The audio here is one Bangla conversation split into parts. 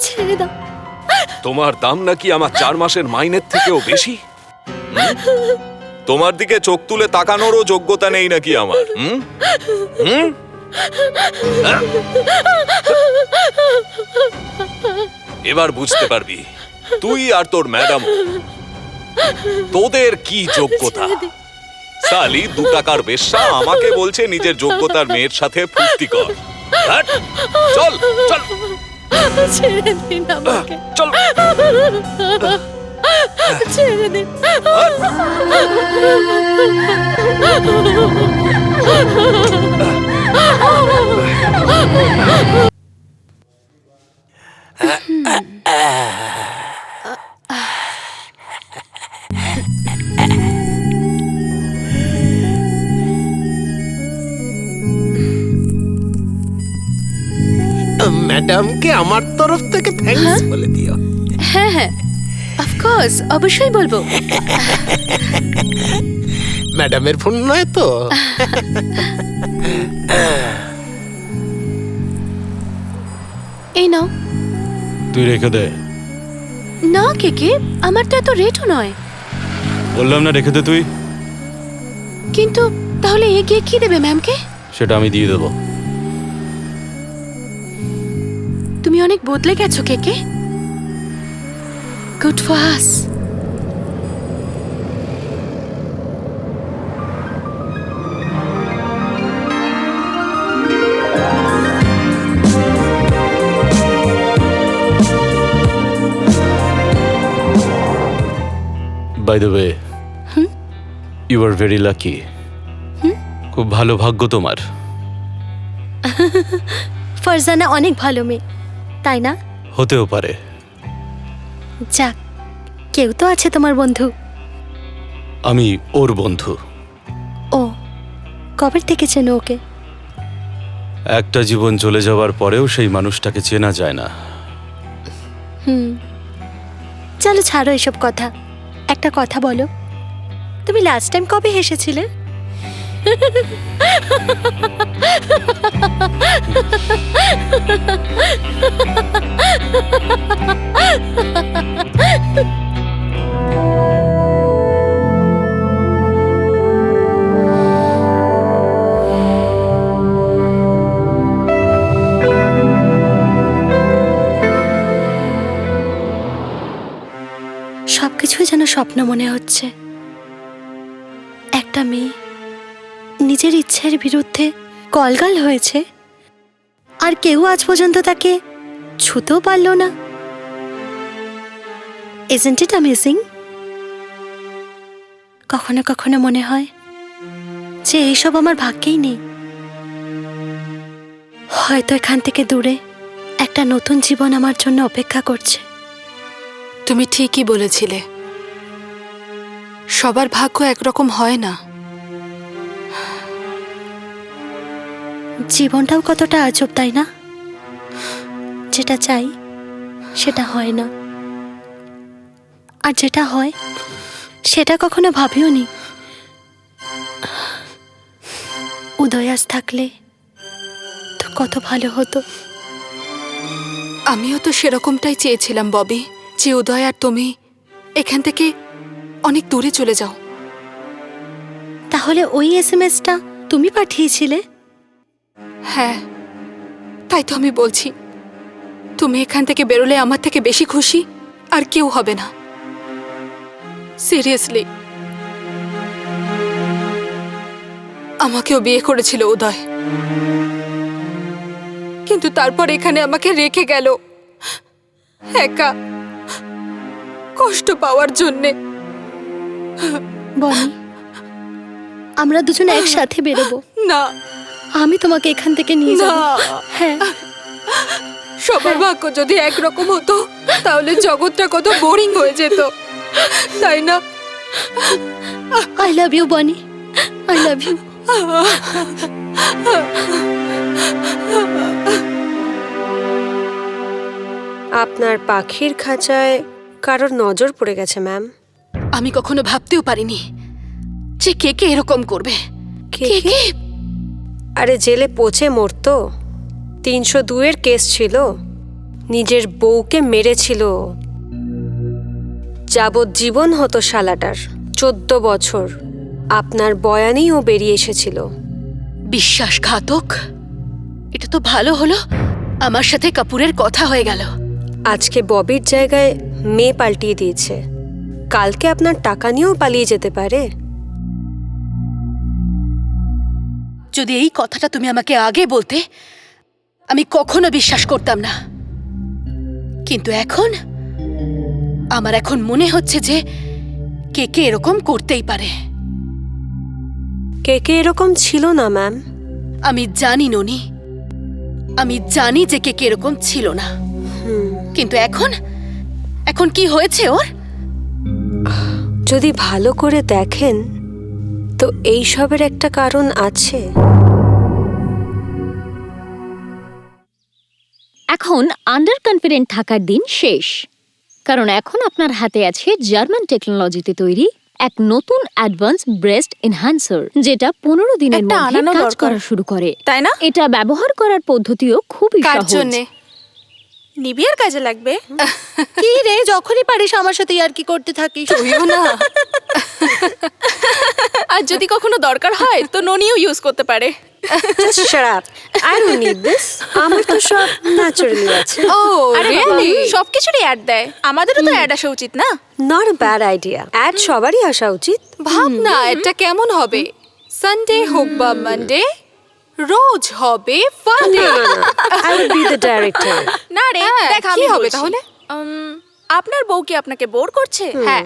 ছেড়ে দাও। তোমার দাম নাকি আমার 4 মাসের মাইনের থেকেও বেশি? তোমার দিকে চোখ তুলে তাকানোরও যোগ্যতা নেই নাকি আমার? এবার বুঝতে পারবি তুই আর তোর ম্যাডাম তোদের কি যোগ্যতা। সালি 2 টাকার বেশ্যা আমাকে বলছে নিজের যোগ্যতার মেয়ের সাথে ফুর্তি কর। হ্যাট, চল চল ছেড়ে দিন আমাকে, চল। ছেড়ে দিন। ম্যাডামকে আমার তরফ থেকে থ্যাঙ্কস বলে দিও। হ্যাঁ হ্যাঁ, অফকোর্স, অবশ্যই বলবো। ম্যাডামের ফোন নয় তো? এই নাও। তুই রেখে দে। না কেকে, আমার তো এত রেটও নয়। বললাম না রেখে দে তুই। কিন্তু তাহলে এ গিয়ে কি দেবে ম্যামকে? সেটা আমি দিয়ে দেবো। তুমি অনেক বদলে গেছো KK. Good for us. By the way, you are very lucky. খুব ভালো ভাগ্য তোমার। ফারজানা অনেক ভালো মেয়ে, তাই না? হতেও পারে। যাক, কেউ তো আছে তোমার বন্ধু। আমি ওর বন্ধু। ও, কবে থেকে চেনো ওকে? একটা জীবন চলে যাওয়ার পরেও সেই মানুষটাকে চেনা যায় না। চলো ছাড়ো এসব কথা, একটা কথা বলো, তুমি লাস্ট টাইম কবে হেসেছিলে? সবকিছুই যেন স্বপ্ন মনে হচ্ছে। একটা মেয়ে নিজের ইচ্ছের বিরুদ্ধে কলগাল হয়েছে, আর কেউ আজ পর্যন্ত তাকে ছুতেও পারল না। Isn't it amazing? কখনো কখনো মনে হয় যে এইসব আমার ভাগ্যেই নেই। হয়তো এখান থেকে দূরে একটা নতুন জীবন আমার জন্য অপেক্ষা করছে। তুমি ঠিকই বলেছিলে, সবার ভাগ্য একরকম হয় না। জীবনটাও কতটা আজব, তাই না? যেটা চাই সেটা হয় না, আর যেটা হয় সেটা কখনো ভাবিও নি। উদয়াস থাকলে তো কত ভালো হতো। আমিও তো সেরকমটাই চেয়েছিলাম ববি, যে উদয় আর তুমি এখান থেকে অনেক দূরে চলে যাও। তাহলে ওই এসএমএসটা তুমি পাঠিয়েছিলে? হ্যাঁ, তাই তো আমি বলছি, তুমি এখান থেকে বেরোলে আমার থেকে বেশি খুশি আর কেউ হবে না। সিরিয়াসলি, আমাকেও বিয়ে করেছিল উদয়, কিন্তু তারপর এখানে আমাকে রেখে গেল একা, কষ্ট পাওয়ার জন্যে। বনি, আমরা দুজন একসাথে বেরোবো। না, আমি তোমাকে এখান থেকে নিয়ে যাব। হ্যাঁ, সবার ভাগ্য যদি একরকম হতো তাহলে জগৎটা কত বোরিং হয়ে যেত, তাই না? আই লাভ ইউ বনি, আই লাভ ইউ। আপনার পাখির খাঁচায় কারোর নজর পড়ে গেছে ম্যাম। আমি কখনো ভাবতেও পারিনি যে কে কে এরকম করবে। কে কে? আরে জেলে পচে মরতো। 302-এর কেস ছিল, নিজের বউকে মেরেছিল। যাবজ্জীবন হতো শালাটার। 14 বছর। আপনার বয়ানেই ও বেরিয়ে এসেছিল। বিশ্বাসঘাতক। এটা তো ভালো হলো আমার সাথে কাপুরের কথা হয়ে গেল। আজকে ববির জায়গায় মেয়ে পাল্টিয়ে দিয়েছে। কালকে আপনার টাকা নিয়েও পালিয়ে যেতে পারে। যদি এই কথাটা তুমি আমাকে আগে বলতে আমি কখনো বিশ্বাস করতাম না, কিন্তু এখন আমার মনে হচ্ছে যে কে কে এরকম করতেই পারে। কে কে এরকম ছিল না ম্যাম। আমি জানি ননি, আমি জানি যে কে কে এরকম ছিল না, কিন্তু এখন কি হয়েছে ওর? যদি ভালো করে দেখেন তো এই সবের একটা কারণ আছে। এখন আন্ডার কনফিডেন্ট থাকার দিন শেষ, কারণ এখন আপনার হাতে আছে জার্মান টেকনোলজিতে তৈরি এক নতুন অ্যাডভান্স ব্রেস্ট এনহ্যান্সার, যেটা 15 দিনের একটা মধ্যে আনানো কাজ দরকার। করা শুরু করে, তাই না? এটা ব্যবহার করার পদ্ধতিও খুবই কার সহজ। জন্যে? নিবিয়ার কাজে লাগবে। কি রে, যখনই পারিস আমার সাথে আর কি করতে থাকিস। তুইও না। আর যদি কখনো দরকার হয় তো ননিও ইউজ করতে পারে। Just shut up. I don't need this. আমার তো সব ন্যাচারালি আছে। ও রিয়েলি? সবকিছুরই অ্যাড দেয়। আমাদেরও তো অ্যাড আসা উচিত না? Not a bad idea. অ্যাড সবারই আসা উচিত। ভাব না এটা কেমন হবে। সানডে হোক বা মানডে, রোজ হবে ফান্ডে। I will be the director. না রে, দেখ কি আমি হবে বলছি। তাহলে? আপনার বউ কি আপনাকে বোর করছে? হ্যাঁ।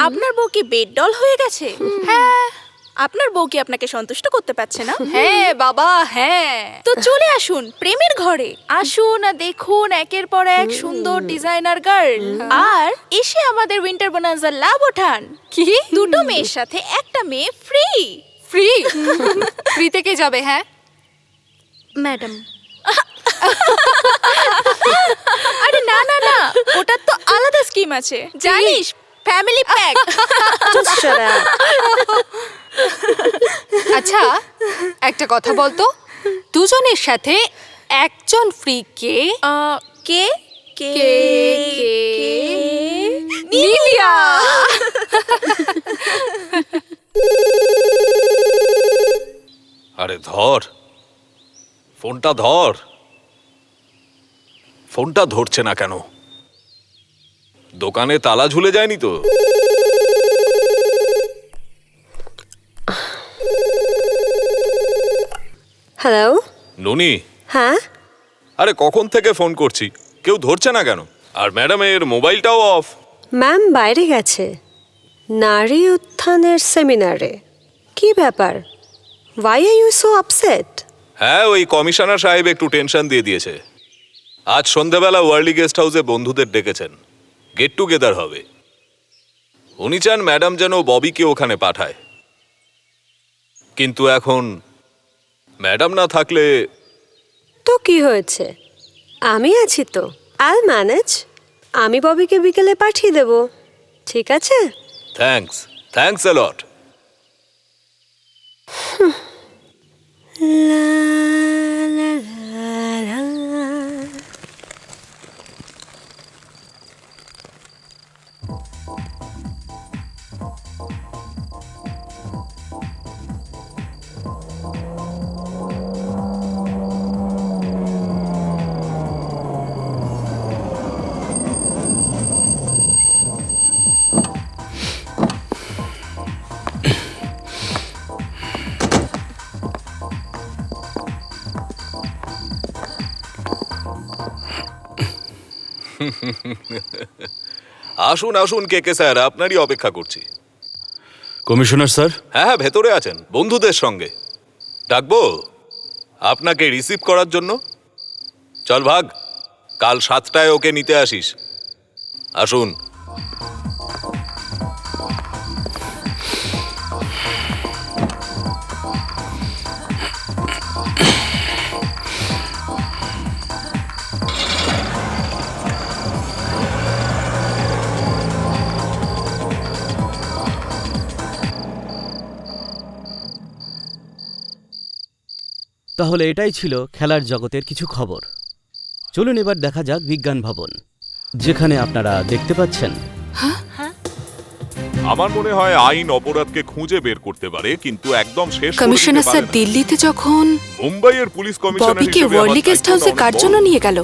আপনার বউ কি বেড ডল হয়ে গেছে? হ্যাঁ। আপনার বউ কি আপনাকে সন্তুষ্ট করতে পারছে না? হ্যাঁ বাবা হ্যাঁ। তো চলে আসুন প্রেমের ঘরে, আসুন আর দেখুন একের পর এক সুন্দর ডিজাইনার গার্ল, আর এসে আমাদের উইন্টার বোনান্সার লাভ ওঠান। কি? দুটো মেয়ের সাথে একটা মেয়ে ফ্রি। ফ্রি? ফ্রিতে কে যাবে? হ্যাঁ ম্যাডাম, আরে না না না, ওটার তো আলাদা স্কিম আছে জানিস, family pack. Just shut up. আচ্ছা একটা কথা বলতো, দুজনের সাথে একজন ফ্রি কে? কে কে কে নিবিয়া। আরে ধর ফোনটা, ধর ফোনটা। ধরছে না কেন? দোকানে তালা ঝুলে যায়নি তো? হ্যালো। ননি, হ্যাঁ আরে কখন থেকে ফোন করছি, কেউ ধরছে না কেন? আর ম্যাডামের মোবাইলটাও অফ। ম্যাম বাইরে গেছে নারী উত্থানের সেমিনারে। কি ব্যাপার? Why are you so upset? হ্যাঁ, ওই কমিশনার সাহেব একটু টেনশন দিয়ে দিয়েছে। আজ সন্ধ্যাবেলা ওয়ার্লি গেস্ট হাউসে বন্ধুদের ডেকেছেন, গেট টুগেদার হবে। উনি চান ম্যাডাম যেন ববিকে ওখানে পাঠায়, কিন্তু এখন ম্যাডাম না থাকলে। তো কি হয়েছে? আমি আছি তো। I'll manage. আমি ববিকে বিকেলে পাঠিয়ে দেব। ঠিক আছে? Thanks a lot. আসুন আসুন কে কে স্যার, আপনারই অপেক্ষা করছি। কমিশনার স্যার, হ্যাঁ, ভেতরে আছেন বন্ধুদের সঙ্গে। ডাকবো আপনাকে রিসিভ করার জন্য? চল ভাগ, কাল 7টায় ওকে নিতে আসিস। আসুন। তাহলে এটাই ছিল খেলার জগতের কিছু খবর। চলুন এবার দেখা যাক বিজ্ঞান ভবন, যেখানে আপনারা দেখতে পাচ্ছেন আমার মনে হয় আইন অপরাধকে খুঁজে বের করতে পারে, কিন্তু একদম শেষ করে কমিশনার দিতে স্যার পারে না। দিল্লিতে যখন মুম্বাইয়ের পুলিশ কমিশনার ববিকে হিসেবে ওয়ার্লি আমার গেস্ট দায়িত্বটা হাউসে অনেক কার বড়। জন্য নিয়ে গেল?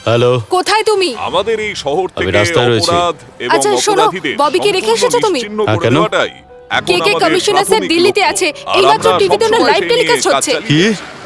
হ্যালো, কোথায় তুমি? আমাদের এই শহর আমি থেকে রাস্তায় রয়েছি। অপরাধ এবং আচ্ছা, শোনো, অপরাধীদের ববিকে রেখে এসেছো সম্পূর্ণ তুমি? নিশ্চিহ্ন হ্যাঁ, করে কেন? দেওয়াটাই এখন কে কে আমাদের কমিশনার স্যার প্রাথমিক দিল্লিতে লক্ষ্য। আছে? আর এইমাত্র আমরা টিভিতে সবসময় লাইভ সেই নিয়ে টেলিকাস্ট কাজ হচ্ছে। চালিয়ে কি? যাচ্ছি।